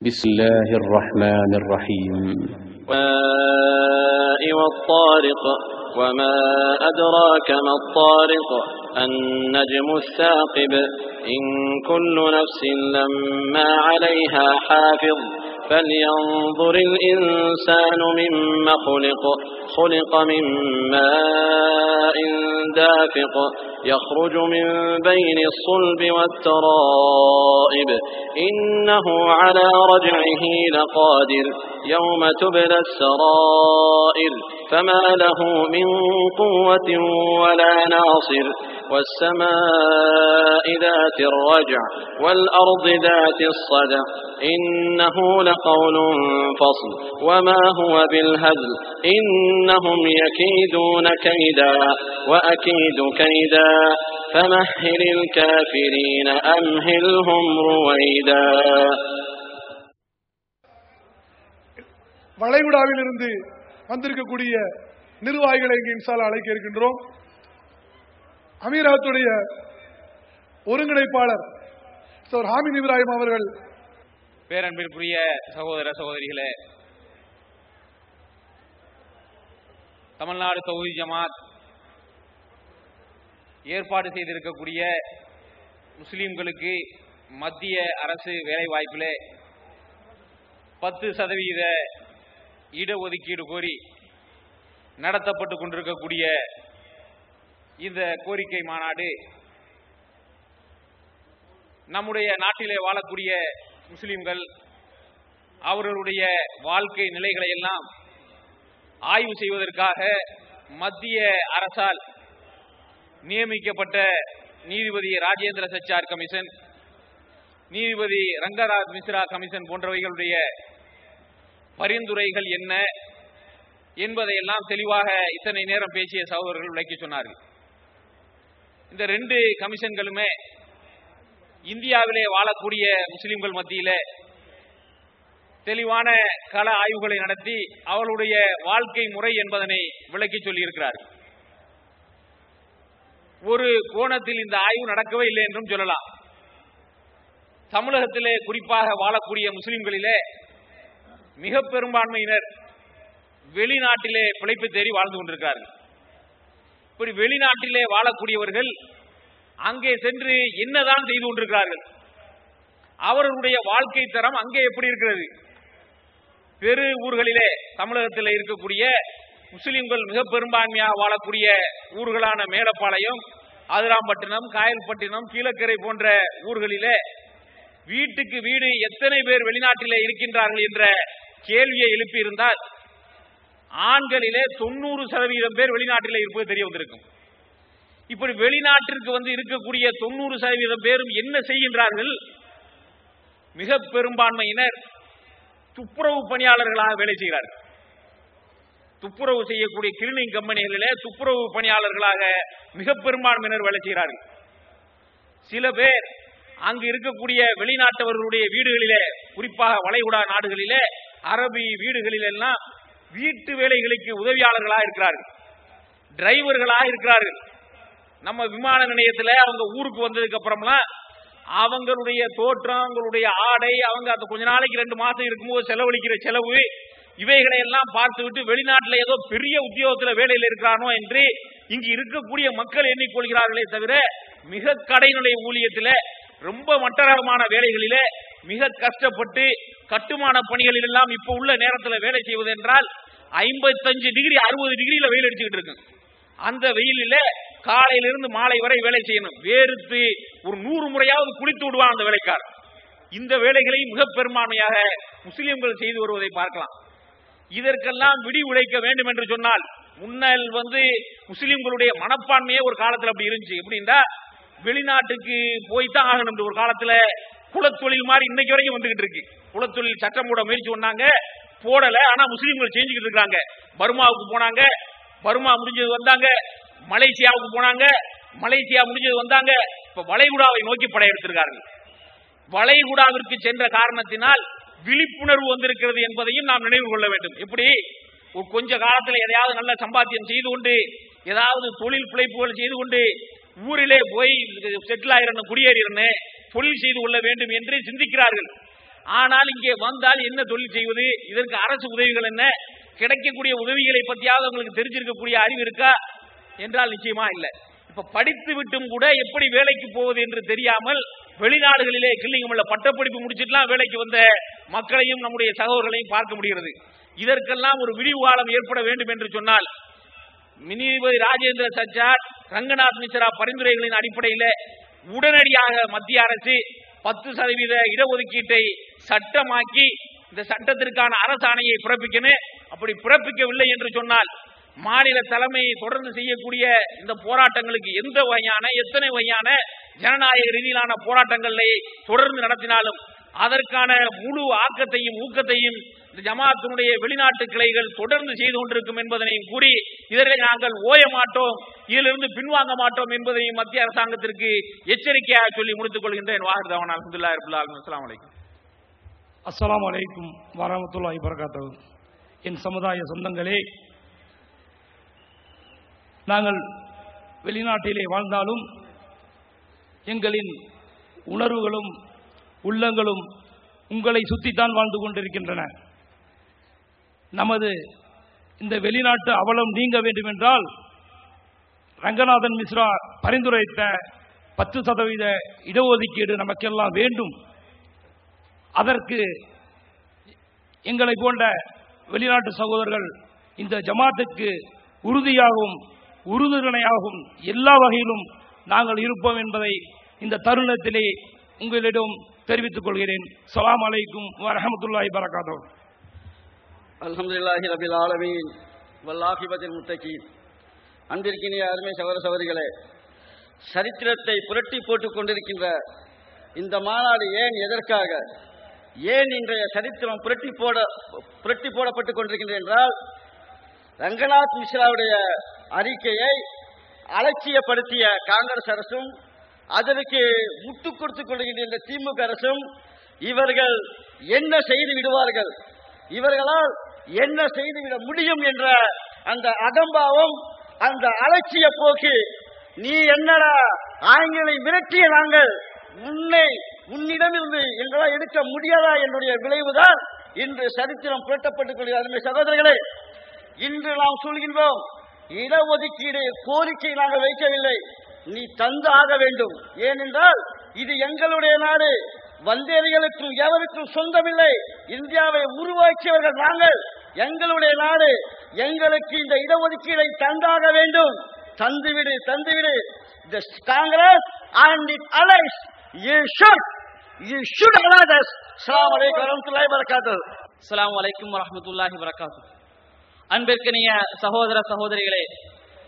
بسم الله الرحمن الرحيم والطارق وما أدراك ما الطارق النجم الثاقب إن كل نفس لما عليها حافظ فلينظر الإنسان مما خلق من ماء دافق يخرج من بين الصلب والترائب إنه على رجعه لقادر يوم تبلى السرائر فما له من قوة ولا ناصر والسماء ذات الرجع والأرض ذات الصدع إنه لقول فصل وما هو بالهزل إنهم يكيدون كيدا وأكيد كيدا فمهل الكافرين أمهلهم رويدا. வளைகுடாவிலிருந்து வந்திருக்கக்கூடிய நிர்வாகிகளை இங்கு இன்ஷால்லா அழைக்க இருக்கின்றோம். அமீரகத்துடைய ஒருங்கிணைப்பாளர் ஹாமித் இப்ராஹிம் அவர்கள். பேரன்பிற்குரிய சகோதர சகோதரிகளே, தமிழ்நாடு தௌஹீத் ஜமாத் ஏற்பாடு செய்திருக்கக்கூடிய முஸ்லிம்களுக்கு மத்திய அரசு வேலைவாய்ப்பிலே 10% இடஒதுக்கீடு கோரி நடத்தப்பட்டு கொண்டிருக்கக்கூடிய இந்த கோரிக்கை மாநாடு நம்முடைய நாட்டிலே வாழக்கூடிய முஸ்லிம்கள் அவர்களுடைய வாழ்க்கை நிலைகளை எல்லாம் ஆய்வு செய்வதற்காக மத்திய அரசால் நியமிக்கப்பட்ட நீதிபதி ராஜேந்திர சச்சார் கமிஷன், நீதிபதி ரங்கராஜ் மிஸ்ரா கமிஷன் போன்றவைகளுடைய பரிந்துரைகள் என்ன என்பதையெல்லாம் தெளிவாக இத்தனை நேரம் பேசிய சகோதரர்கள் விளக்கி சொன்னார்கள். இந்த 2 கமிஷன்களுமே இந்தியாவிலே வாழக்கூடிய முஸ்லிம்கள் மத்தியிலே தெளிவான கள ஆய்வுகளை நடத்தி அவர்களுடைய வாழ்க்கை முறை என்பதனை விளக்கி சொல்லியிருக்கிறார்கள். ஒரு கோணத்தில் இந்த ஆய்வு நடக்கவே இல்லை என்றும் சொல்லலாம். தமிழகத்திலே குறிப்பாக வாழக்கூடிய முஸ்லிம்களிலே மிக பெரும்பான்மையினர் வெளிநாட்டிலே பிழைப்பு தேடி வாழ்ந்து கொண்டிருக்கிறார்கள். இப்படி வெளிநாட்டிலே வாழக்கூடியவர்கள் அங்கே சென்று என்னதான் செய்து கொண்டிருக்கிறார்கள், அவர்களுடைய வாழ்க்கை தரம் அங்கே எப்படி இருக்கிறது? பெரு ஊர்களிலே தமிழகத்தில் இருக்கக்கூடிய முஸ்லிம்கள் மிக பெரும்பான்மையாக வாழக்கூடிய ஊர்களான மேலப்பாளையம், அதிராம்பட்டினம், காயல்பட்டினம், கீழக்கரை போன்ற ஊர்களிலே வீட்டுக்கு வீடு எத்தனை பேர் வெளிநாட்டிலே இருக்கின்றார்கள் என்ற கேள்வியை எழுப்பி இருந்தால் ஆண்களிலே 90% பேர் வெளிநாட்டிலே இருப்பது தெரிய வந்திருக்கும். இப்படி வெளிநாட்டிற்கு வந்து இருக்கக்கூடிய 90% பேரும் என்ன செய்கின்றார்கள்? மிக பெரும்பான்மையினர் துப்புரவு பணியாளர்களாக வேலை செய்கிறார்கள். துப்புரவு செய்யக்கூடிய கிளீனிங் கம்பெனிகளிலே துப்புரவு பணியாளர்களாக மிக பெரும்பான்மையினர் வேலை செய்கிறார்கள். சில பேர் அங்கு இருக்கக்கூடிய வெளிநாட்டவர்களுடைய வீடுகளிலே, குறிப்பாக வளைகுடா நாடுகளிலே அரபி வீடுகளில் எல்லாம் வீட்டு வேலைகளுக்கு உதவியாளர்களாக இருக்கிறார்கள், டிரைவர்களாக இருக்கிறார்கள். நம்ம விமான நிலையத்தில் அவங்க ஊருக்கு வந்ததுக்கு அப்புறம்லாம் அவங்களுடைய தோற்றம், அவங்களுடைய ஆடை, அவங்க அந்த கொஞ்ச நாளைக்கு 2 மாசம் இருக்கும்போது செலவழிக்கிற செலவு, இவைகளை எல்லாம் பார்த்து விட்டு வெளிநாட்டில் ஏதோ பெரிய உத்தியோகத்தில் வேலையில் இருக்கிறானோ என்று இங்கு இருக்கக்கூடிய மக்கள் எண்ணிக்கொள்கிறார்களே தவிர மிக கடைநிலை ஊழியத்தில் ரொம்ப மட்டரகமான வேலைகளிலே மிக கஷ்டப்பட்டு கட்டுமான பணிகளில் எல்லாம் இப்ப உள்ள நேரத்தில் வேலை செய்வது என்றால் 55 டிகிரி 60 டிகிரியில வெயில் அடிச்சுக்கிட்டு இருக்கு. அந்த வெயிலில காலையிலிருந்து மாலை வரை வேலை செய்யணும். வேறுத்து ஒரு 100 முறையாவது குளித்து விடுவான் அந்த வேலைக்கார். இந்த வேலைகளை மிக பெரும்பான்மையாக முஸ்லிம்கள் செய்து வருவதை பார்க்கலாம். இதற்கெல்லாம் விடி உழைக்க வேண்டும் என்று சொன்னால் முன்னல் முஸ்லிம்களுடைய மனப்பான்மையே ஒரு காலத்தில் அப்படி இருந்துச்சு. எப்படின்னா வெளிநாட்டுக்கு போய்தான் ஆகணும். ஒரு காலத்துல குலத்தொழில் மாதிரி இன்னைக்கு வரைக்கும் வந்துகிட்டு இருக்கு. குலத்தொழில் சட்டம் போட முயற்சி பண்ணாங்க, போடல. ஆனா முஸ்லிம்கள் செஞ்சுக்கிட்டு இருக்காங்க. பர்மாவுக்கு போனாங்க, பர்மா முடிஞ்சது வந்தாங்க. மலேசியாவுக்கு போனாங்க, மலேசியா முடிஞ்சது வந்தாங்க. இப்ப வளைகுடாவை நோக்கி படையெடுத்திருக்கார்கள். வளைகுடாவிற்கு சென்ற காரணத்தினால் விழிப்புணர்வு வந்திருக்கிறது என்பதையும் நாம் நினைவு கொள்ள வேண்டும். எப்படி ஒரு கொஞ்ச காலத்தில் எதையாவது நல்ல சம்பாத்தியம் செய்து கொண்டு, ஏதாவது தொழில் பிழைப்புகள் செய்து கொண்டு ஊரிலே போய் செட்டில் ஆயிரணும், குடியேறிடணும், தொழில் செய்து கொள்ள வேண்டும் என்று சிந்திக்கிறார்கள். ஆனால் இங்கே வந்தால் என்ன தொழில் செய்வது, இதற்கு அரசு உதவிகள் என்ன, கிடைக்கக்கூடிய உதவிகளை பற்றியாவது உங்களுக்கு தெரிஞ்சிருக்கக்கூடிய அறிவு இருக்கா என்றால் நிச்சயமா இல்லை. இப்ப படித்து விட்டும் கூட எப்படி வேலைக்கு போவது என்று தெரியாமல் வெளிநாடுகளிலே கிள்ளிங்கமல்ல பட்டப்படிப்பு முடிச்சுட்டுலாம் வேலைக்கு வந்த மக்களையும் நம்முடைய சகோதரர்களையும் பார்க்க முடிகிறது. இதற்கெல்லாம் ஒரு விடிவு காலம் ஏற்பட வேண்டும் என்று சொன்னால் நீதிபதி ராஜேந்திர சச்சார், ரங்கநாத் மிஸ்ரா பரிந்துரைகளின் அடிப்படையில் உடனடியாக மத்திய அரசு 10% இடஒதுக்கீட்டை சட்டமாக்கி இந்த சட்டத்திற்கான அரசாணையை பிறப்பிக்கணும். அப்படி பிறப்பிக்கவில்லை என்று சொன்னால் மாநில தலைமையை தொடர்ந்து செய்யக்கூடிய இந்த போராட்டங்களுக்கு எந்த வகையான எத்தனை வகையான ஜனநாயக ரீதியிலான போராட்டங்களை தொடர்ந்து நடத்தினாலும் அதற்கான முழு ஆக்கத்தையும் ஊக்கத்தையும் இந்த ஜமாத்தினுடைய வெளிநாட்டு கிளைகள் தொடர்ந்து செய்து கொண்டிருக்கும் என்பதனையும் கூறி இதனை நாங்கள் ஓய மாட்டோம், இதிலிருந்து பின்வாங்க மாட்டோம் என்பதையும் மத்திய அரசாங்கத்திற்கு எச்சரிக்கையாக சொல்லி முடித்துக் கொள்கின்றேன். வாஹிர்தவான் அல்ஹம்துலில்லாஹி ரப்பில் ஆலமீன். அஸ்ஸலாமு அலைக்கும். அஸ்ஸலாமு அலைக்கும் வரஹ்மத்துல்லாஹி வபரகாத்துஹு. என் சமுதாய சொந்தங்களே, நாங்கள் வெளிநாட்டிலே வாழ்ந்தாலும் எங்களின் உணர்வுகளும் உள்ளங்களும் உங்களை சுற்றித்தான் வாழ்ந்து கொண்டிருக்கின்றன. நமது இந்த வெளிநாட்டு அவலம் நீங்க வேண்டும் என்றால் ரங்கநாதன் மிஸ்ரா பரிந்துரைத்த 10% இடஒதுக்கீடு நமக்கெல்லாம் வேண்டும். அதற்கு எங்களை போன்ற வெளிநாட்டு சகோதரர்கள் இந்த ஜமாத்துக்கு உறுதியாகவும் உறுதுணையாகவும் எல்லா வகையிலும் நாங்கள் இருப்போம் என்பதை இந்த தருணத்திலே உங்களிடம் தெரிவித்துக் கொள்கிறேன். ஸலாம் அலைக்கும் வரஹ்மத்துல்லாஹி வபரகாத்துஹு. அல்ஹம்துலில்லாஹி ரப்பில் ஆலமீன் வல் ஆகிபத்துல் முத்தகீன். அன்பிற்கினிய அருமை சகோதர சகோதரிகளே, சரித்திரத்தை புரட்டி போட்டுக் கொண்டிருக்கின்ற இந்த மாநாடு ஏன், எதற்காக, ஏன் இன்றைய சரித்திரம் புரட்டி போடப்பட்டுக் கொண்டிருக்கின்றது என்றால், ரங்கநாத் மிஸ்ராவுடைய அறிக்கையை அலட்சியப்படுத்திய காங்கிரஸ் அரசும் அதற்கு முட்டுக் கொடுத்துக் கொள்கின்ற இந்த திமுக அரசும் இவர்கள் என்ன செய்து விடுவார்கள், இவர்களால் என்ன செய்துவிட முடியும் என்ற அந்த அகம்பாவம், அந்த அலட்சிய போக்கு, நீ என்னடா ஆங்கிலை மிரட்டிய நாங்கள் உன்னிடமிருந்து எங்களால் எடுக்க முடியாதா என்னுடைய விளைவுதான் இன்று சரித்திரம் புரட்டப்பட்டுக் கொள்கிற சகோதரர்களே. இன்று நாம் சொல்கின்றோம், இடஒதுக்கீடு கோரிக்கை நாங்கள் வைக்கவில்லை, நீ தந்து ஆக வேண்டும். ஏனென்றால் இது எங்களுடைய நாடு, வந்தேரிகளுக்கும் எவருக்கும் சொந்தமில்லை. இந்தியாவை உருவாக்கியவர்கள் நாங்கள், எங்களுடைய நாடு, எங்களுக்கு இந்த இடஒதுக்கீடை தந்தாக வேண்டும். தந்துவிடு தந்துவிடு. The Congress and its allies, you should allow us. Assalamu alaikum warahmatullahi wabarakatuh. Assalamu alaikum warahmatullahi wabarakatuh. அன்பிற்கினிய சகோதர சகோதரிகளே,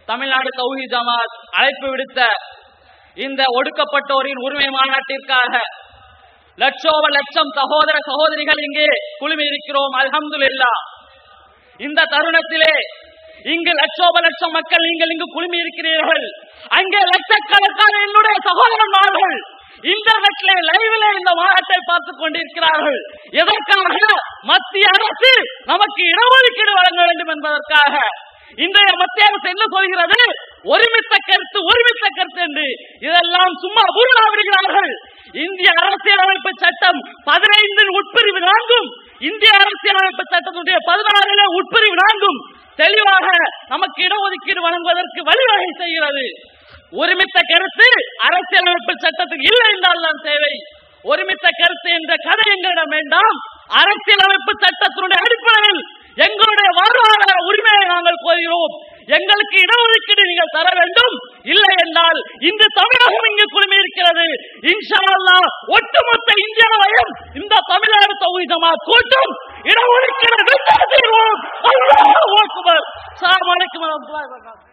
தமிழ்நாடு தௌஹீத் ஜமாத் அழைப்பு விடுத்த இந்த ஒடுக்கப்பட்டோரின் உரிமை மாநாட்டிற்காக லட்சோப லட்சம் சகோதர சகோதரிகள் இங்கே குழுமி இருக்கிறோம். அல்ஹம்துலில்லாஹ். இந்த தருணத்திலே இங்கு லட்சோப லட்சம் மக்கள் நீங்கள் இங்கு குழுமி இருக்கிறீர்கள். அங்கே லட்சக்கணக்கான என்னுடைய சகோதரர்கள் இன்டர்நெட்ல லைவ்ல இந்த மாநாட்டை பார்த்துக் கொண்டிருக்கிறார்கள். எதற்காக? மத்திய அரசு நமக்கு இடஒதுக்கீடு வழங்க வேண்டும் என்பதற்காக. இன்றைய மத்திய அரசு என்ன சொல்கிறது? ஒருமித்த கருத்து என்று. இதெல்லாம் சும்மா ஊர்வா விடுகிறார்கள். இந்திய அரசியலமைப்பு சட்டம் 15 உட்பிரிவு 4, இந்திய அரசியலமைப்பு சட்டத்துடைய 16 உட்பிரிவு 4 தெளிவாக நமக்கு இடஒதுக்கீடு வழங்குவதற்கு வழிவகை செய்கிறது. ஒருமித்த கருத்து அரசியலமைப்பு சட்டத்துக்கு இல்லை என்றால் தான் தேவை. ஒருமித்த கருத்து என்ற கதை எங்களிடம் வேண்டாம். அரசியலமைப்பு சட்டத்தினுடைய அடிப்படையில் எங்களுடைய வாழ்வாதார உரிமையை நாங்கள் கோருகிறோம். எங்களுக்கு இடஒதுக்கீடு நீங்கள் தர வேண்டும். இல்லை என்றால் இந்த தமிழகம் இங்கு குழுமி இருக்கிறது. இன்ஷா அல்லாஹ் ஒட்டுமொத்த இந்தியாவையும் இந்த தமிழ்நாடு தௌஹீத் ஜமாத் கூட்டும் இடஒதுக்கீடு வெற்றி பெறுவோம். அல்லாஹ் அக்பர். அஸ்ஸலாமு அலைக்கும் வரஹ்மத்துல்லாஹி வபரகாத்துஹு.